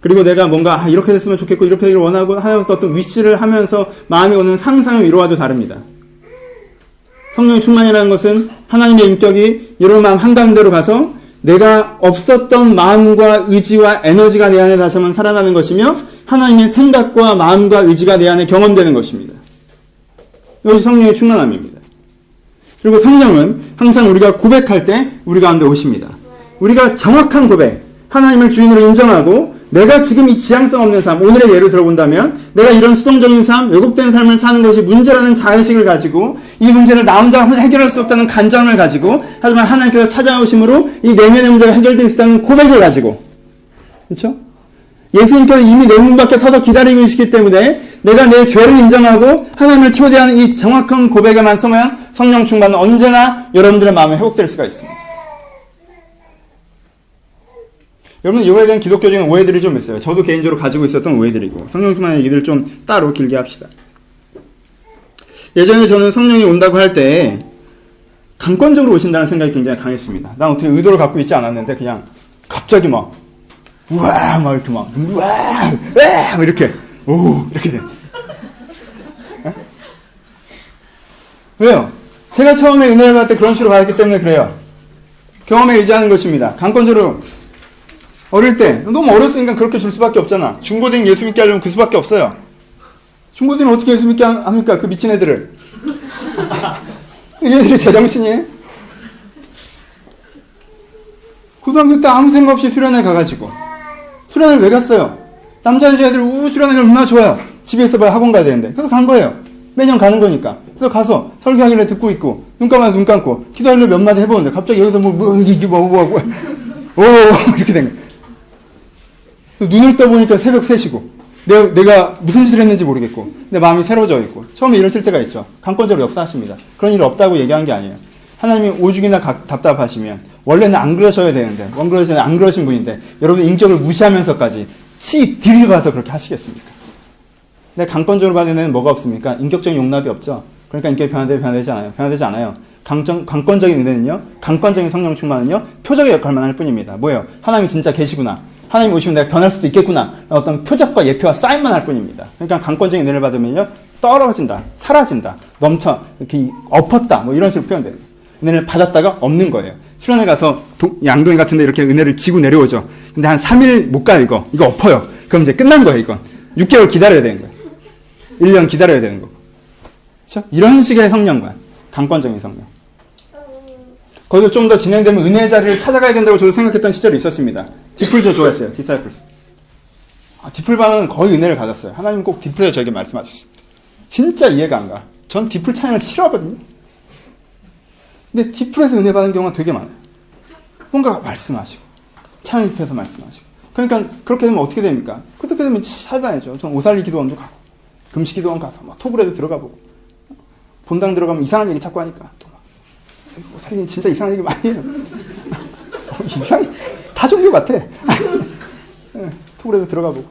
그리고 내가 뭔가 이렇게 됐으면 좋겠고 이렇게 되기를 원하고 하면서 어떤 위시를 하면서 마음이 오는 상상의 위로와도 다릅니다. 성령의 충만이라는 것은 하나님의 인격이 여러분 마음 한가운데로 가서 내가 없었던 마음과 의지와 에너지가 내 안에 다시 한번 살아나는 것이며 하나님의 생각과 마음과 의지가 내 안에 경험되는 것입니다. 이것이 성령의 충만함입니다. 그리고 성령은 항상 우리가 고백할 때 우리 가운데 오십니다. 우리가 정확한 고백, 하나님을 주인으로 인정하고 내가 지금 이 지향성 없는 삶, 오늘의 예를 들어본다면 내가 이런 수동적인 삶, 왜곡된 삶을 사는 것이 문제라는 자의식을 가지고 이 문제를 나 혼자 해결할 수 없다는 간장을 가지고 하지만 하나님께서 찾아오심으로 이 내면의 문제가 해결될 수 있다는 고백을 가지고 그렇죠? 예수님께서 이미 내 문 밖에 서서 기다리고 계시기 때문에 내가 내 죄를 인정하고 하나님을 초대하는 이 정확한 고백에만 서면 성령 충만은 언제나 여러분들의 마음에 회복될 수가 있습니다. 여러분, 이거에 대한 기독교적인 오해들이 좀 있어요. 저도 개인적으로 가지고 있었던 오해들이고, 성령 충만의 얘기를 좀 따로 길게 합시다. 예전에 저는 성령이 온다고 할 때 강권적으로 오신다는 생각이 굉장히 강했습니다. 난 어떻게 의도를 갖고 있지 않았는데 그냥 갑자기 막 우와 막 이렇게 막 우와 막 이렇게 오 이렇게 돼. 에? 왜요? 제가 처음에 은혜를 받을 때 그런 식으로 받았기 때문에 그래요. 경험에 의지하는 것입니다. 강권적으로 어릴 때 너무 어렸으니까 그렇게 줄 수밖에 없잖아. 중고등 예수 믿게 하려면 그 수밖에 없어요. 중고등은 어떻게 예수 믿게 합니까? 그 미친 애들을. 얘들이 제정신이에요? 고등학교 때 아무 생각 없이 수련회 가가지고. 수련회를 왜 갔어요? 남자 여자애들 수련회가 얼마나 좋아요. 집에 있어봐야 학원 가야 되는데. 그래서 간 거예요. 매년 가는 거니까. 그래서 가서 설교하길래 듣고 있고, 눈 감아서 눈 감고, 기도하려고 몇 마디 해보는데, 갑자기 여기서 이렇게 된 거예요. 눈을 떠보니까 새벽 3시고, 내가 무슨 짓을 했는지 모르겠고, 내 마음이 새로워져 있고, 처음에 이러실 때가 있죠. 강권적으로 역사하십니다. 그런 일 없다고 얘기한 게 아니에요. 하나님이 오죽이나 답답하시면, 원래는 안 그러셔야 되는데, 원그러시는 안 그러신 분인데, 여러분 인격을 무시하면서까지 뒤로 가서 그렇게 하시겠습니까? 근데 강권적으로 받는 애는 뭐가 없습니까? 인격적인 용납이 없죠. 그러니까 인격이 변화되지 않아요. 강권적인 은혜는요, 강권적인 성령 충만은요, 표적의 역할만 할 뿐입니다. 뭐예요? 하나님이 진짜 계시구나. 하나님 오시면 내가 변할 수도 있겠구나. 어떤 표적과 예표와 사인만 할 뿐입니다. 그러니까 강권적인 은혜를 받으면요, 떨어진다, 사라진다, 넘쳐, 이렇게 엎었다, 뭐 이런 식으로 표현돼요. 은혜를 받았다가 없는 거예요. 수련회 가서 양동이 같은 데 이렇게 은혜를 지고 내려오죠. 근데 한 3일 못 가요, 이거 엎어요. 그럼 이제 끝난 거예요, 이건. 6개월 기다려야 되는 거예요. 1년 기다려야 되는 거고. 그렇죠? 이런 식의 성령관. 강권적인 성령. 거기서 좀 더 진행되면 은혜의 자리를 찾아가야 된다고 저도 생각했던 시절이 있었습니다. 디플 저 좋아했어요. 디사이플스. 디플반은 거의 은혜를 받았어요. 하나님 꼭 디플에서 저에게 말씀하셨어요. 진짜 이해가 안 가. 전 디플 찬양을 싫어하거든요. 근데 디플에서 은혜 받은 경우가 되게 많아요. 뭔가 말씀하시고, 찬양 입혀서 말씀하시고. 그러니까 그렇게 되면 어떻게 됩니까? 그렇게 되면 찾아다니죠. 전 오살리 기도원도 가고, 금식 기도원 가서 막 톡으로도 들어가 보고, 본당 들어가면 이상한 얘기 자꾸 하니까 또 막, 오살리는 진짜 이상한 얘기 많이 해요. 이상해. 다 종교 같아. 톡으로도 들어가 보고,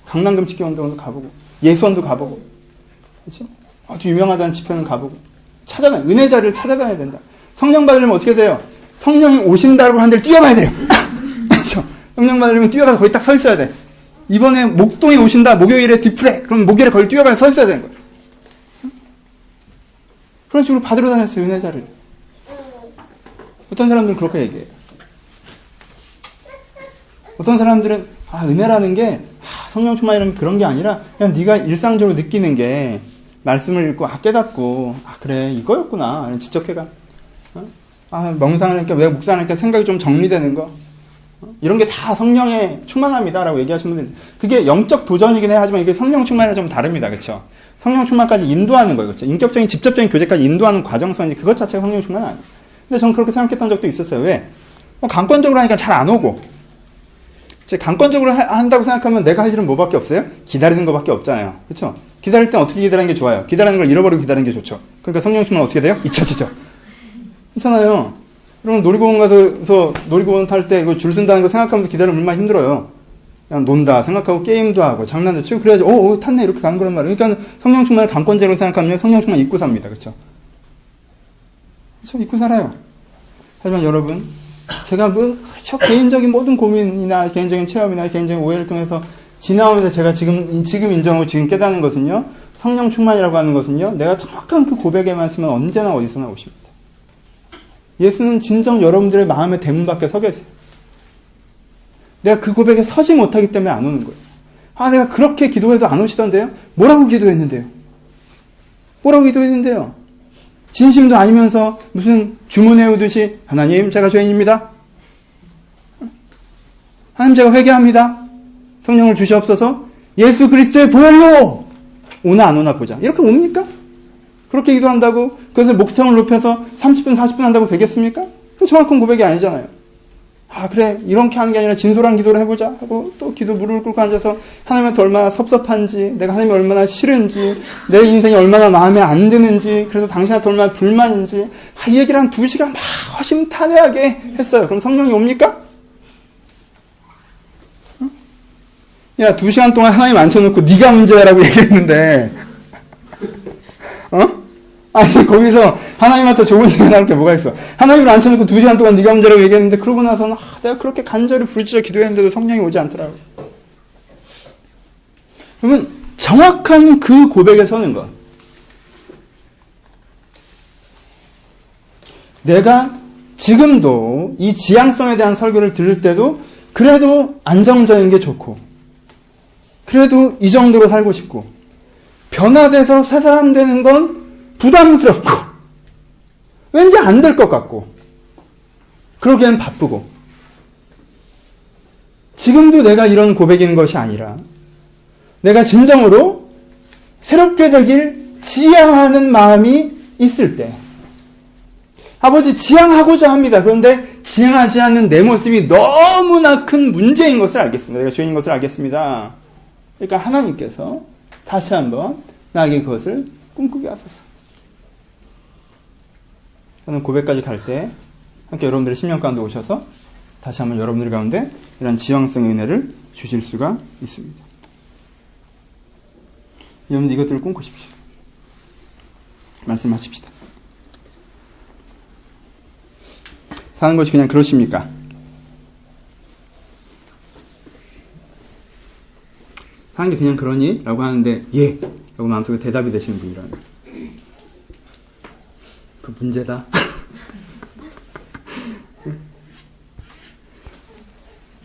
강남 금식 기도원도 가보고, 예수원도 가보고, 그렇죠? 아주 유명하다는 집회는 가보고, 은혜 자리를 찾아다녀야 된다. 성령 받으려면 어떻게 돼요? 성령이 오신다고 하는 데를 뛰어가야 돼요. 그렇죠? 성령 받으려면 뛰어가서 거기 딱 서 있어야 돼. 이번에 목동에 오신다. 목요일에 디프레. 그럼 목요일에 거기 뛰어가서 서 있어야 되는 거예요. 그런 식으로 받으러 다녔어요. 은혜 자리를. 어떤 사람들은 그렇게 얘기해요. 어떤 사람들은 은혜라는 게 성령 충만이라는 게 그런 게 아니라 그냥 네가 일상적으로 느끼는 게 말씀을 읽고 깨닫고 그래 이거였구나 지적해가 명상하니까 왜 묵상하니까 생각이 좀 정리되는 거 이런 게 다 성령의 충만함이다라고 얘기하시는 분들이 그게 영적 도전이긴 해 하지만 이게 성령 충만이랑 좀 다릅니다. 그렇죠? 성령 충만까지 인도하는 거예요. 그렇죠? 인격적인 직접적인 교제까지 인도하는 과정성이 그것 자체가 성령 충만은 아니에요. 근데 저는 그렇게 생각했던 적도 있었어요. 왜? 강권적으로 하니까 잘 안 오고 강권적으로 한다고 생각하면 내가 할 일은 뭐밖에 없어요? 기다리는 것밖에 없잖아요. 그렇죠? 기다릴 땐 어떻게 기다리는 게 좋아요? 기다리는 걸 잃어버리고 기다리는 게 좋죠. 그러니까 성령 충만 어떻게 돼요? 잊혀지죠. 그렇잖아요. 그러면 놀이공원 가서 놀이공원 탈 때 줄 쓴다는 거 생각하면서 기다리면 얼마나 힘들어요. 그냥 논다 생각하고 게임도 하고 장난도 치고 그래야지 탔네 이렇게 가는 거란 말이에요. 그러니까 성령 충만을 강권적으로 생각하면 성령 충만 잊고 삽니다. 그렇죠? 그렇죠? 잊고 살아요. 하지만 여러분 제가 저 개인적인 모든 고민이나 개인적인 체험이나 개인적인 오해를 통해서 지나오면서 제가 지금 인정하고 지금 깨닫는 것은요. 성령 충만이라고 하는 것은요. 내가 정확한 그 고백에만 쓰면 언제나 어디서나 오십니다. 예수는 진정 여러분들의 마음의 대문 밖에 서 계세요. 내가 그 고백에 서지 못하기 때문에 안 오는 거예요. 내가 그렇게 기도해도 안 오시던데요? 뭐라고 기도했는데요? 진심도 아니면서 무슨 주문해오듯이 하나님 제가 죄인입니다. 하나님 제가 회개합니다. 성령을 주시옵소서. 예수 그리스도의 보혈로 오나 안 오나 보자. 이렇게 옵니까? 그렇게 기도한다고 그것을 목청을 높여서 30분 40분 한다고 되겠습니까? 그 정확한 고백이 아니잖아요. 그래, 이렇게 하는 게 아니라 진솔한 기도를 해보자 하고 또 기도 무릎을 꿇고 앉아서 하나님한테 얼마나 섭섭한지, 내가 하나님이 얼마나 싫은지, 내 인생이 얼마나 마음에 안 드는지, 그래서 당신한테 얼마나 불만인지, 이 얘기를 한 2시간 막 허심탄회하게 했어요. 그럼 성령이 옵니까? 야, 2시간 동안 하나님 앉혀놓고 네가 문제라고 얘기했는데, 아니, 거기서 하나님한테 좋은 얘기 나올 게 뭐가 있어. 하나님을 앉혀놓고 2시간 동안 네가 문제라고 얘기했는데, 그러고 나서는 내가 그렇게 간절히 부르짖어 기도했는데도 성령이 오지 않더라고. 그러면 정확한 그 고백에 서는 것. 내가 지금도 이 지향성에 대한 설교를 들을 때도 그래도 안정적인 게 좋고, 그래도 이 정도로 살고 싶고, 변화돼서 새 사람 되는 건 부담스럽고, 왠지 안 될 것 같고, 그러기엔 바쁘고, 지금도 내가 이런 고백인 것이 아니라, 내가 진정으로 새롭게 되길 지향하는 마음이 있을 때, 아버지 지향하고자 합니다. 그런데 지향하지 않는 내 모습이 너무나 큰 문제인 것을 알겠습니다. 내가 죄인인 것을 알겠습니다. 그러니까 하나님께서 다시 한번 나에게 그것을 꿈꾸게 하소서. 저는 고백까지 갈 때 함께 여러분들의 심령 가운데 오셔서 다시 한번 여러분들 가운데 이런 지향성의 은혜를 주실 수가 있습니다. 여러분들 이것들을 꿈꾸십시오. 말씀하십시다. 사는 것이 그냥 그러십니까? 사는 게 그냥 그러니? 라고 하는데 예! 라고 마음속에 대답이 되시는 분이라면 그 문제다.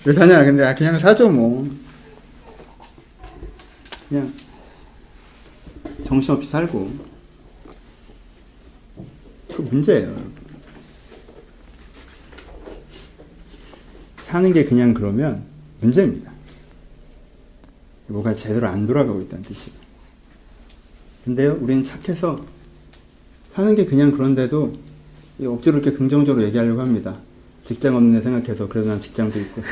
왜 사냐? 근데 그냥 사죠 뭐. 그냥 정신없이 살고. 그 문제예요. 사는 게 그냥 그러면 문제입니다. 뭐가 제대로 안 돌아가고 있다는 뜻이에요. 근데요, 우리는 착해서 사는 게 그냥 그런데도 억지로 이렇게 긍정적으로 얘기하려고 합니다. 직장 없는 애 생각해서 그래도 난 직장도 있고,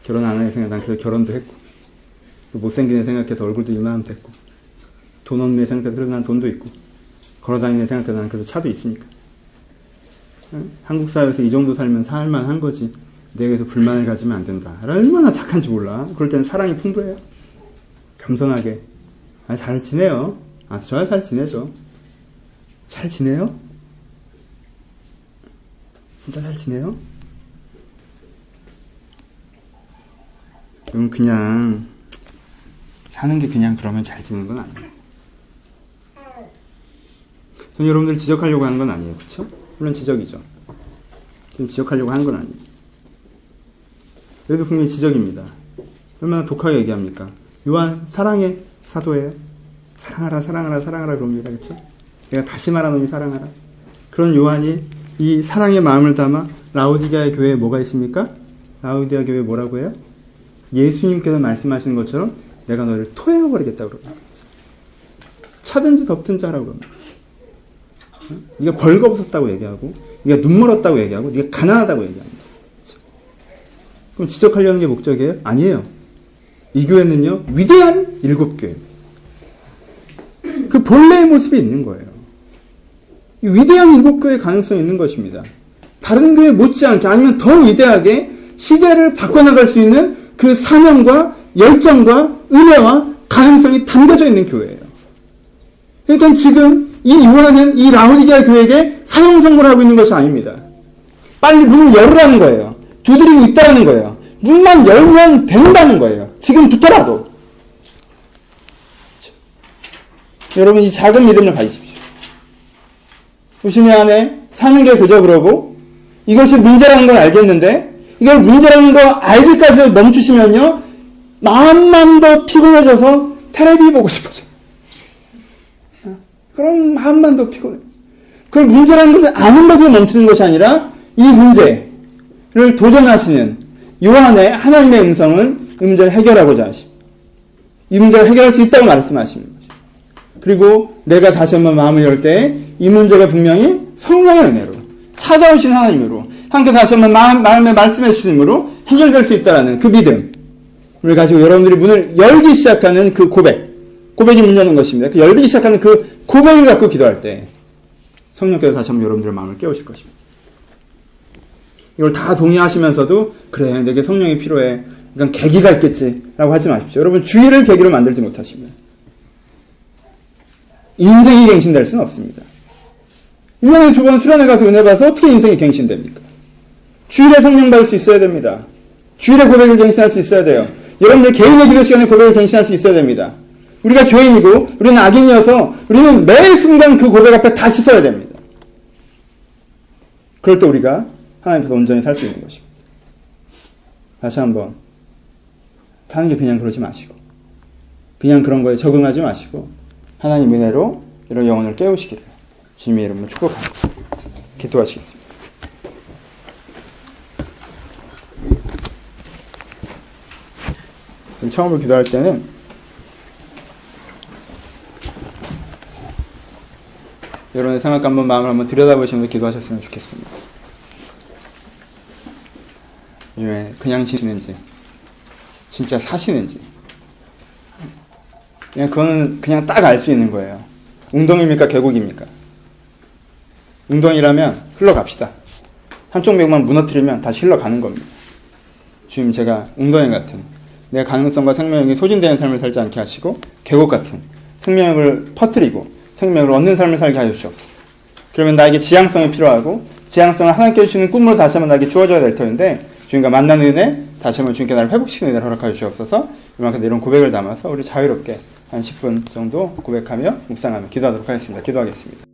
결혼 안 하는 애 생각해 난 그래도 결혼도 했고, 또 못생긴 애 생각해서 얼굴도 이만하면 됐고, 돈 없는 애 생각해서 그래도 난 돈도 있고, 걸어다니는 애 생각해서 난 그래도 차도 있으니까. 한국 사회에서 이 정도 살면 살만한 거지. 내게서 불만을 가지면 안 된다. 얼마나 착한지 몰라. 그럴 때는 사랑이 풍부해요. 겸손하게. 잘 지내요. 저야 잘 지내죠. 잘 지내요? 진짜 잘 지내요? 그럼 그냥 사는 게 그냥 그러면 잘 지내는 건 아니에요. 저는 여러분들 지적하려고 하는 건 아니에요. 그렇죠? 물론 지적이죠. 지금 지적하려고 하는 건 아니에요. 그래도 분명히 지적입니다. 얼마나 독하게 얘기합니까? 요한 사랑의 사도예요. 사랑하라 사랑하라 사랑하라 그럽니다. 그렇죠? 내가 다시 말하는 놈이 사랑하라. 그런 요한이 이 사랑의 마음을 담아 라오디게아의 교회에 뭐가 있습니까? 라오디게아 교회에 뭐라고 해요? 예수님께서 말씀하시는 것처럼 내가 너를 토해버리겠다고 그럽니다. 차든지 덮든지 하라고 그럽니다. 네가 벌거벗었다고 얘기하고, 네가 눈 멀었다고 얘기하고, 네가 가난하다고 얘기합니다. 그럼 지적하려는 게 목적이에요? 아니에요. 이 교회는요, 위대한 7교회. 그 본래의 모습이 있는 거예요. 이 위대한 7교회의 가능성이 있는 것입니다. 다른 교회 못지않게 아니면 더 위대하게 시대를 바꿔나갈 수 있는 그 사명과 열정과 은혜와 가능성이 담겨져 있는 교회예요. 그러니까 지금 이 요한은 이 라오디게아 교회에게 사형 선고를 하고 있는 것이 아닙니다. 빨리 문을 열으라는 거예요. 두드리고 있다라는 거예요. 문만 열면 된다는 거예요. 지금부터라도. 여러분 이 작은 믿음을 가지십시오. 당신의 안에 사는 게 그저 그러고 이것이 문제라는 걸 알겠는데 이걸 문제라는 거 알기까지 멈추시면요. 마음만 더 피곤해져서 텔레비 보고 싶어져. 그럼 마음만 더 피곤해. 그걸 문제라는 것을 아는 것을 멈추는 것이 아니라 이 문제를 도전하시는 요한의 하나님의 음성은 이 문제를 해결하고자 하십니다. 이 문제를 해결할 수 있다고 말씀하십니다. 그리고 내가 다시 한번 마음을 열 때 이 문제가 분명히 성령의 은혜로 찾아오신 하나님으로 함께 다시 한번 마음에 말씀해 주심으로 해결될 수 있다라는 그 믿음을 가지고 여러분들이 문을 열기 시작하는 그 고백이 문 여는 것입니다. 그 열기 시작하는 그 고백을 갖고 기도할 때 성령께서 다시 한번 여러분들의 마음을 깨우실 것입니다. 이걸 다 동의하시면서도 그래 내게 성령이 필요해. 그러니까 계기가 있겠지라고 하지 마십시오. 여러분 주의를 계기로 만들지 못하시면 인생이 갱신될 수는 없습니다. 1년에 2번 수련회 가서 은혜 봐서 어떻게 인생이 갱신됩니까? 주일에 성령 받을 수 있어야 됩니다. 주일에 고백을 갱신할 수 있어야 돼요. 여러분들 개인의 기도 시간에 고백을 갱신할 수 있어야 됩니다. 우리가 죄인이고 우리는 악인이어서 우리는 매 순간 그 고백 앞에 다시 서야 됩니다. 그럴 때 우리가 하나님 앞에서 온전히 살 수 있는 것입니다. 다시 한번 다른 게 그냥 그러지 마시고 그냥 그런 거에 적응하지 마시고 하나님 은혜로 이런 영혼을 깨우시기를 주님의 이름으로 축복합니다. 기도하시겠습니다. 처음으로 기도할 때는 여러분의 생각과 한번 마음을 한번 들여다보시면서 기도하셨으면 좋겠습니다. 왜 그냥 지시는지 진짜 사시는지 그냥 그거는 그냥 딱 알 수 있는 거예요. 웅덩이입니까 계곡입니까? 웅덩이라면 흘러갑시다. 한쪽 맥만 무너뜨리면 다시 흘러가는 겁니다. 주님 제가 웅덩이 같은 내 가능성과 생명력이 소진되는 삶을 살지 않게 하시고 계곡 같은 생명력을 퍼뜨리고 생명력을 얻는 삶을 살게 하여 주시옵소서. 그러면 나에게 지향성이 필요하고 지향성을 하나님께 주시는 꿈으로 다시 한번 나에게 주어져야 될 터인데 주님과 만나는 은혜 다시 한번 주님께 나를 회복시키는 은혜를 허락하여 주시옵소서. 이만큼 이런 고백을 담아서 우리 자유롭게 한 10분 정도 고백하며 묵상하며 기도하도록 하겠습니다. 기도하겠습니다.